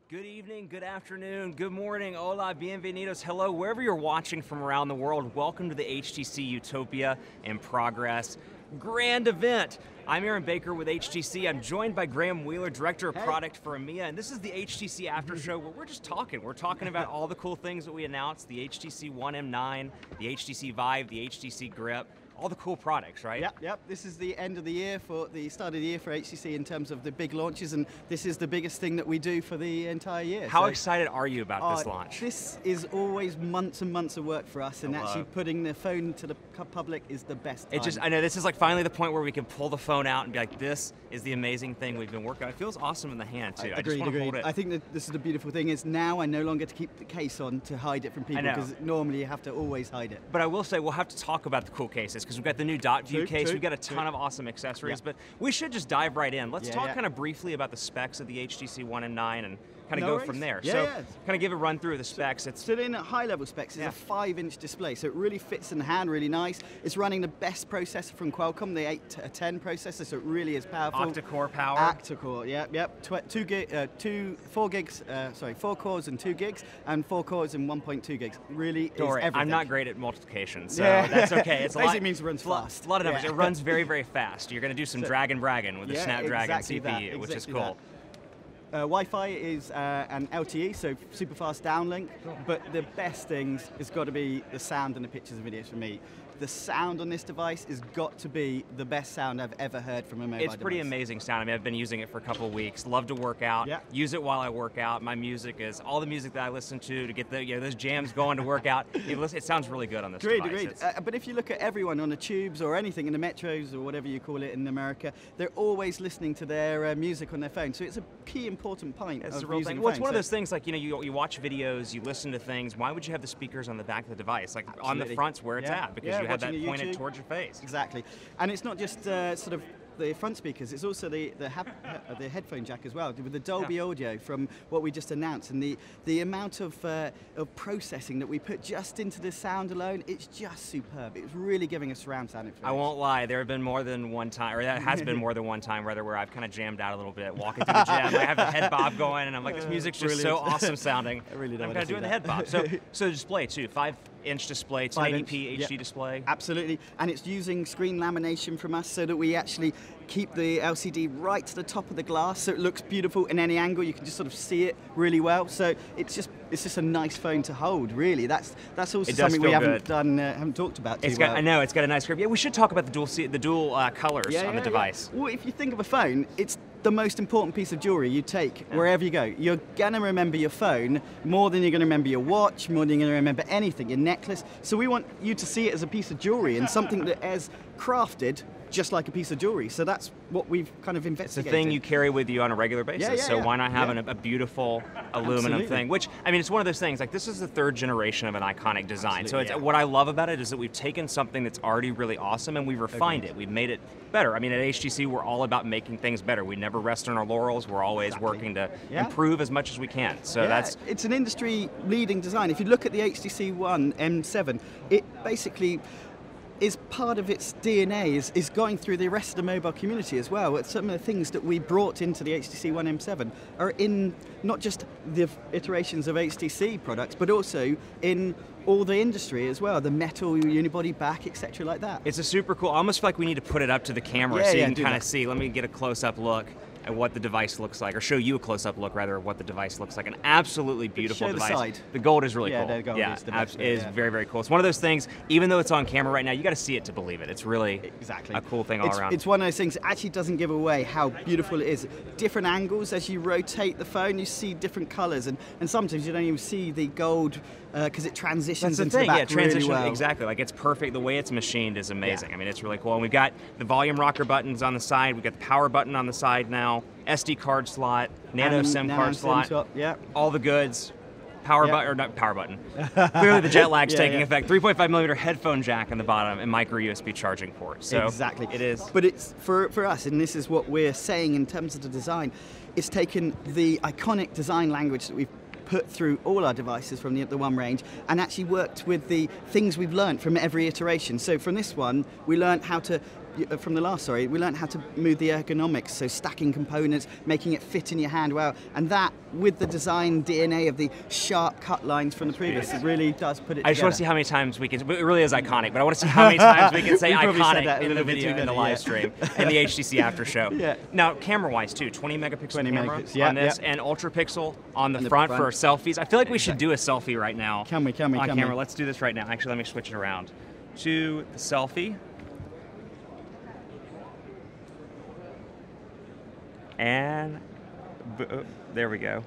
Good evening, good afternoon, good morning, hola, bienvenidos, hello, wherever you're watching from around the world, welcome to the HTC Utopia in Progress grand event. I'm Aaron Baker with HTC. I'm joined by Graham Wheeler, Director of Product for EMEA, and this is the HTC After Show where we're just talking. We're talking about all the cool things that we announced, the HTC One M9, the HTC Vive, the HTC Grip, all the cool products, right? Yep. This is the end of the year, for the start of the year for HTC in terms of the big launches, and this is the biggest thing that we do for the entire year. How excited are you about this launch? This is always months and months of work for us, and actually putting the phone to the public is the best time. I know this is like finally the point where we can pull the phone out and be like, this is the amazing thing we've been working on. It feels awesome in the hand too. I just want to hold it. I think that this is the beautiful thing is now I no longer have to keep the case on to hide it from people, because normally you have to always hide it. But I will say we'll have to talk about the cool cases, because we've got the new dot view case, we've got a ton of awesome accessories, but we should just dive right in. Let's talk kind of briefly about the specs of the HTC One M9 and kind of go from there. So kind of give a run through of the specs. So in high level specs, it's a 5-inch display, so it really fits in the hand really nice. It's running the best processor from Qualcomm, the 810 processor, so it really is powerful. Octa-core power. Octa-core, yep. 4 cores and 2 gigs, and 4 cores and 1.2 gigs. Really is everything. I'm not great at multiplication, so that's okay. It's basically means it runs fast. A lot of numbers. It runs very, very fast. You're going to do some dragon bragging with the Snapdragon CPU, which is cool. Wi-Fi is an LTE, so super fast downlink, but the best things has got to be the sound and the pictures and videos for me. The sound on this device has got to be the best sound I've ever heard from a mobile device. It's pretty amazing sound. I mean, I've been using it for a couple of weeks. Love to work out. Use it while I work out. My music is all the music that I listen to get the those jams going to work out. It sounds really good on this device. Agreed. But if you look at everyone on the tubes or anything in the metros or whatever you call it in America, they're always listening to their music on their phone. So it's a key important point. It's a real thing. Well, it's one of those things like, you watch videos, you listen to things. Why would you have the speakers on the back of the device? Like on the front's where it's at, because you have that pointed towards your face. Exactly. And it's not just sort of the front speakers, it's also the headphone jack as well, with the Dolby audio from what we just announced, and the amount of processing that we put just into the sound alone, it's just superb. It's really giving us surround sound experience. I won't lie, there have been more than one time, or that has been more than one time rather, where I've kind of jammed out a little bit, walking through the gym, I have the head bob going, and I'm like, this music's just so awesome sounding. I really don't I'm kind of doing the head bob. So the display too, 5-inch display, it's an 1080p HD display. Absolutely, and it's using screen lamination from us so that we actually keep the LCD right to the top of the glass, so it looks beautiful in any angle. You can just sort of see it really well. So it's just a nice phone to hold. Really, that's also something we haven't talked about too well. I know it's got a nice grip. Yeah, we should talk about the dual colors on the device. Well, if you think of a phone, it's the most important piece of jewelry you take wherever you go. You're gonna remember your phone more than you're gonna remember your watch, more than you're gonna remember anything, your necklace. So we want you to see it as a piece of jewelry and something that is crafted just like a piece of jewelry. So that's what we've kind of investigated. It's a thing you carry with you on a regular basis. So why not have a beautiful aluminum thing? Which, I mean, it's one of those things, like this is the 3rd generation of an iconic design. So what I love about it is that we've taken something that's already really awesome and we've refined it. We've made it better. I mean, at HTC, we're all about making things better. We never rest on our laurels. We're always working to improve as much as we can. So it's an industry-leading design. If you look at the HTC One M7, it basically is part of its DNA is going through the rest of the mobile community as well. Some of the things that we brought into the HTC One M7 are in not just the iterations of HTC products, but also in all the industry as well, the metal unibody back, etc. like that. It's a super cool, I almost feel like we need to put it up to the camera so you can kind of see. Let me get a close-up look at what the device looks like, or show you a close-up look rather of what the device looks like. An absolutely beautiful device. The side. The gold is really cool. The gold is the best. It is very, very cool. It's one of those things, even though it's on camera right now, you got to see it to believe it. It's really a cool thing all around. It's one of those things that actually doesn't give away how beautiful it is. Different angles, as you rotate the phone, you see different colors, and sometimes you don't even see the gold because it transitions into the back really well. Exactly, like it's perfect. The way it's machined is amazing. I mean, it's really cool. And we've got the volume rocker buttons on the side. We've got the power button on the side now. SD card slot, nano SIM card slot. All the goods. Power button, or not power button. Clearly the jet lag's taking effect. 3.5mm headphone jack on the bottom and micro USB charging port. So exactly. It is. But it's for us, and this is what we're saying in terms of the design, it's taken the iconic design language that we've put through all our devices from the One range and actually worked with the things we've learned from every iteration. So from this one, we learned how to from the last, sorry, we learned how to move the ergonomics, so stacking components, making it fit in your hand well, and that, with the design DNA of the sharp cut lines from the previous, it really does put it together. I just want to see how many times we can, it really is iconic, but I want to see how many times we can say iconic in the video, in the live stream, in the HTC After Show. Yeah. Now, camera-wise too, 20 megapixel camera yeah, on this, and ultra pixel on the front for selfies. I feel like we should do a selfie right now. Can we? On camera. Let's do this right now. Actually, let me switch it around to the selfie. And there we go.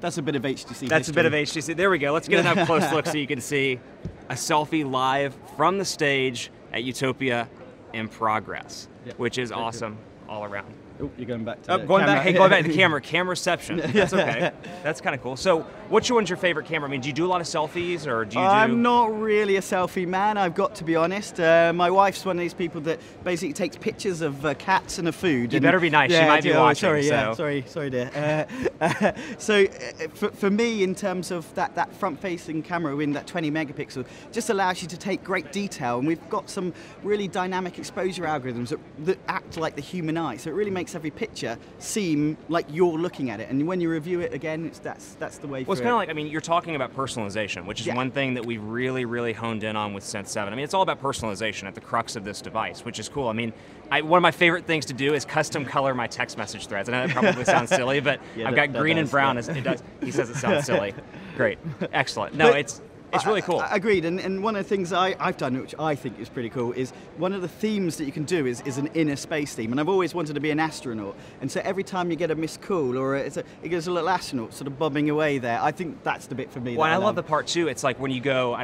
That's a bit of HTC. That's a bit of HTC. There we go. Let's get an up close look so you can see a selfie live from the stage at Utopia in progress, which is awesome all around. Oh, you're going back to the going camera. back. Hey, going back to the camera. Cameraception. That's okay. That's kind of cool. So, which one's your favorite camera? I mean, do you do a lot of selfies, or do you? I'm not really a selfie man. I've got to be honest. My wife's one of these people that basically takes pictures of cats and of food. You better be nice. She might be watching. Sorry, dear. So, for me, in terms of that front-facing camera in that 20 megapixel, just allows you to take great detail, and we've got some really dynamic exposure algorithms that act like the human eye. So it really makes every picture seem like you're looking at it, and when you review it again, that's the way. Well, it's kind of like, I mean, you're talking about personalization, which is one thing that we've really honed in on with Sense 7. I mean, it's all about personalization at the crux of this device, which is cool. I mean, one of my favorite things to do is custom color my text message threads. I know that probably sounds silly, but I've got green and brown. As it does. He says it sounds silly. Great, excellent. No, it's really cool. Agreed, and one of the things I've done, which I think is pretty cool, is one of the themes that you can do is an inner space theme, and I've always wanted to be an astronaut, and so every time you get a missed call, or it goes a little astronaut sort of bobbing away there, I think that's the bit for me. Well, I love the part too, it's like when you go,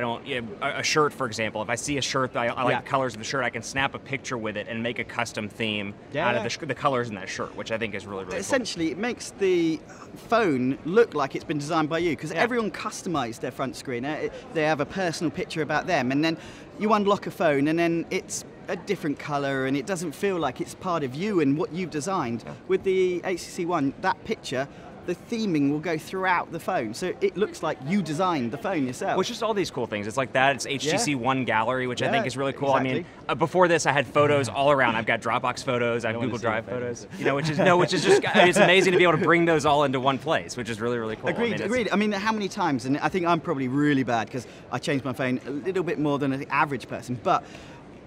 a shirt, for example, if I see a shirt, I like the colors of the shirt, I can snap a picture with it and make a custom theme out of the colors in that shirt, which I think is really Essentially, cool. It makes the phone look like it's been designed by you, because everyone customized their front screen. They have a personal picture about them, and then you unlock a phone and then it's a different color and it doesn't feel like it's part of you and what you've designed. With the HTC One, that picture, the theming will go throughout the phone, so it looks like you designed the phone yourself. Which is all these cool things. It's like that. It's HTC One Gallery, which I think is really cool. Exactly. I mean, before this, I had photos all around. I've got Dropbox photos, I have Google Drive photos. Which is just it's amazing to be able to bring those all into one place, which is really cool. Agreed. I mean, how many times? And I think I'm probably really bad because I change my phone a little bit more than an average person, but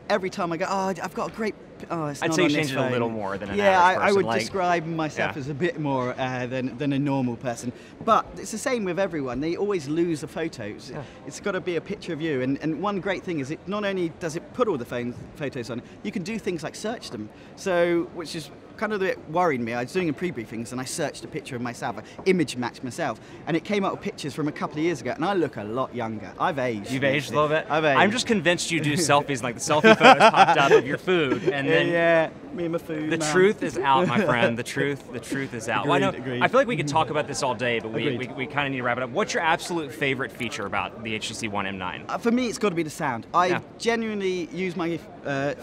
every time I go, I've got a great. It's I'd not say on you this change it phone. a little more than an average person. I would describe myself as a bit more than a normal person. But it's the same with everyone. They always lose the photos. It's got to be a picture of you. And one great thing is it not only does it put all the photos on, you can do things like search them. So, which is kind of a bit worried me. I was doing a pre-briefings and I searched a picture of myself, image matched myself, and it came up with pictures from a couple of years ago, and I look a lot younger. I've aged. You've aged a little bit? I've aged. I'm just convinced you do selfies, like the selfie photos popped up of your food, and then me and my food. The truth is out, my friend. The truth is out. Agreed. I feel like we could talk about this all day, but we kind of need to wrap it up. What's your absolute favorite feature about the HTC One M9? For me, it's got to be the sound. I genuinely use my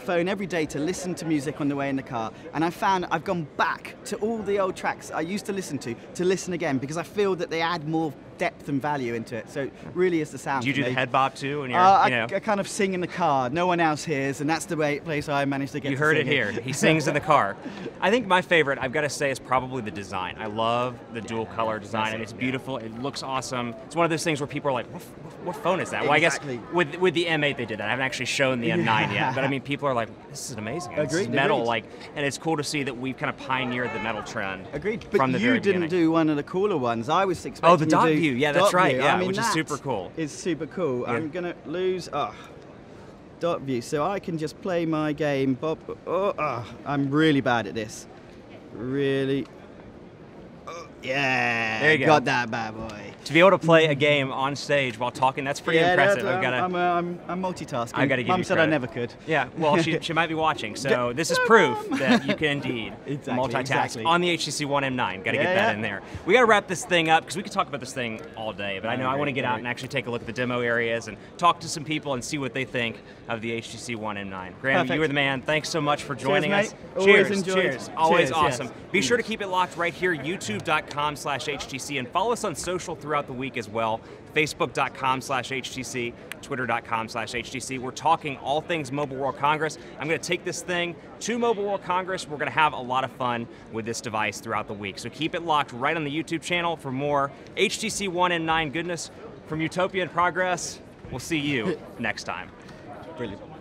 phone every day to listen to music on the way in the car, and I found I've gone back to all the old tracks I used to listen to listen again, because I feel that they add more depth and value into it. So it really is the sound. Do you do the head bob too? When you're, I kind of sing in the car. No one else hears, and that's the place I managed to get. You heard it here. He sings in the car. I think my favorite, I've got to say, is probably the design. I love the dual color design, and it's beautiful. It looks awesome. It's one of those things where people are like, what phone is that? Well, I guess with the M8 they did that. I haven't actually shown the M9 yet, but I mean, people are like, this is amazing. This is metal, and it's cool to see that we've kind of pioneered the metal trend. Agreed. But from the very beginning. You didn't do one of the cooler ones. I was expecting. Oh, the dot view. Yeah, that's right. Yeah, I mean, which is super cool. It's super cool. Yeah. I'm gonna lose. Dot view. So I can just play my game. I'm really bad at this. Really. Yeah. There you go. Got that bad boy. To be able to play a game on stage while talking, that's pretty impressive. I'm multitasking. I've got to give Mum said I never could. Yeah, well, she might be watching, so this is proof that you can indeed multitask on the HTC One M9. Got to get that in there. We got to wrap this thing up because we could talk about this thing all day, but I know I want to get out and actually take a look at the demo areas and talk to some people and see what they think of the HTC One M9. Graham, you were the man. Thanks so much for joining us. Cheers. Always awesome. Be sure to keep it locked right here, youtube.com/HTC, and follow us on social threads throughout the week as well. Facebook.com/HTC, Twitter.com/HTC. We're talking all things Mobile World Congress. I'm going to take this thing to Mobile World Congress. We're going to have a lot of fun with this device throughout the week. So keep it locked right on the YouTube channel for more HTC One M9 goodness from Utopia in progress. We'll see you next time. Brilliant.